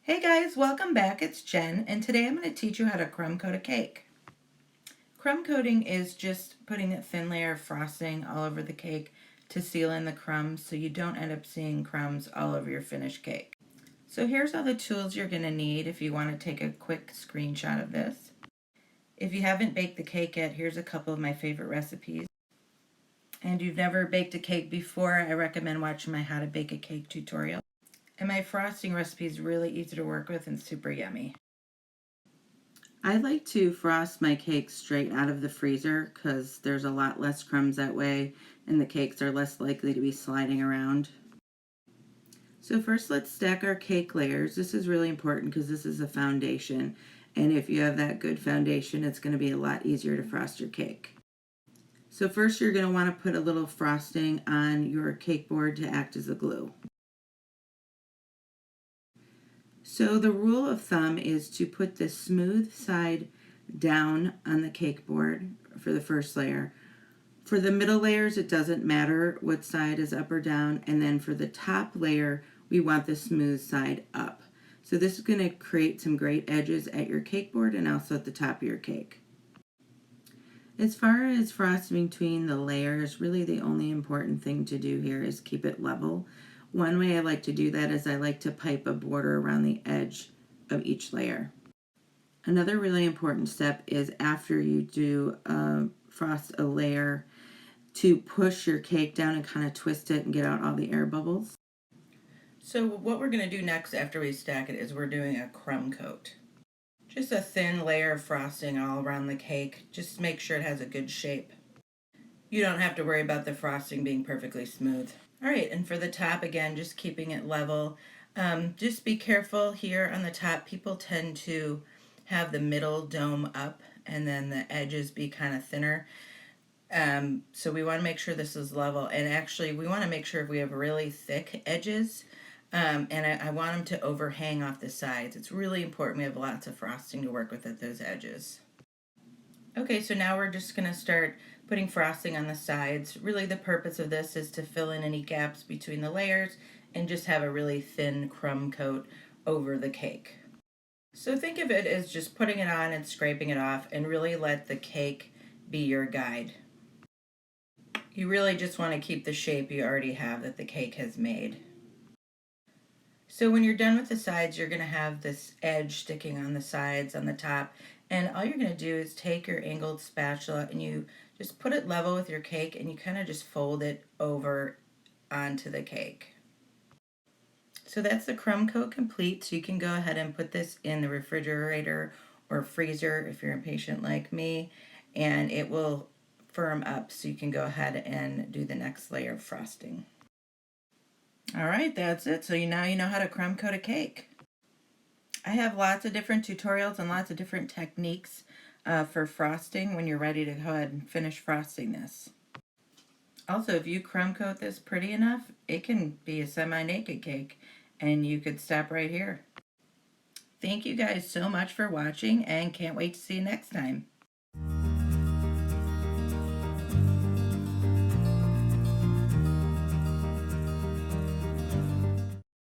Hey guys, welcome back. It's Jen, and today I'm going to teach you how to crumb coat a cake. Crumb coating is just putting a thin layer of frosting all over the cake to seal in the crumbs so you don't end up seeing crumbs all over your finished cake. So here's all the tools you're going to need if you want to take a quick screenshot of this. If you haven't baked the cake yet, here's a couple of my favorite recipes. And you've never baked a cake before, I recommend watching my How to Bake a Cake tutorial. And my frosting recipe is really easy to work with and super yummy. I like to frost my cakes straight out of the freezer because there's a lot less crumbs that way and the cakes are less likely to be sliding around. So first let's stack our cake layers. This is really important because this is a foundation, and if you have that good foundation, it's going to be a lot easier to frost your cake. So first you're going to want to put a little frosting on your cake board to act as a glue. So the rule of thumb is to put the smooth side down on the cake board for the first layer. For the middle layers, it doesn't matter what side is up or down. And then for the top layer, we want the smooth side up. So this is going to create some great edges at your cake board and also at the top of your cake. As far as frosting between the layers, really the only important thing to do here is keep it level. One way I like to do that is I like to pipe a border around the edge of each layer. Another really important step is after you do frost a layer to push your cake down and kind of twist it and get out all the air bubbles. So what we're going to do next after we stack it is we're doing a crumb coat. Just a thin layer of frosting all around the cake. Just make sure it has a good shape. You don't have to worry about the frosting being perfectly smooth. All right, and for the top, again, just keeping it level. Just be careful here on the top. People tend to have the middle dome up and then the edges be kind of thinner. So we want to make sure this is level. And actually, we want to make sure if we have really thick edges, and I want them to overhang off the sides. It's really important we have lots of frosting to work with at those edges. Okay, so now we're just going to start putting frosting on the sides. Really the purpose of this is to fill in any gaps between the layers and just have a really thin crumb coat over the cake. So think of it as just putting it on and scraping it off, and really let the cake be your guide. You really just want to keep the shape you already have that the cake has made. So when you're done with the sides, you're going to have this edge sticking on the sides, on the top, and all you're going to do is take your angled spatula and you just put it level with your cake and you kind of just fold it over onto the cake. So that's the crumb coat complete, so you can go ahead and put this in the refrigerator or freezer if you're impatient like me, and it will firm up so you can go ahead and do the next layer of frosting. All right, that's it. So now you know how to crumb coat a cake. I have lots of different tutorials and lots of different techniques for frosting when you're ready to go ahead and finish frosting this. Also, if you crumb coat this pretty enough, it can be a semi-naked cake, and you could stop right here. Thank you guys so much for watching, and can't wait to see you next time.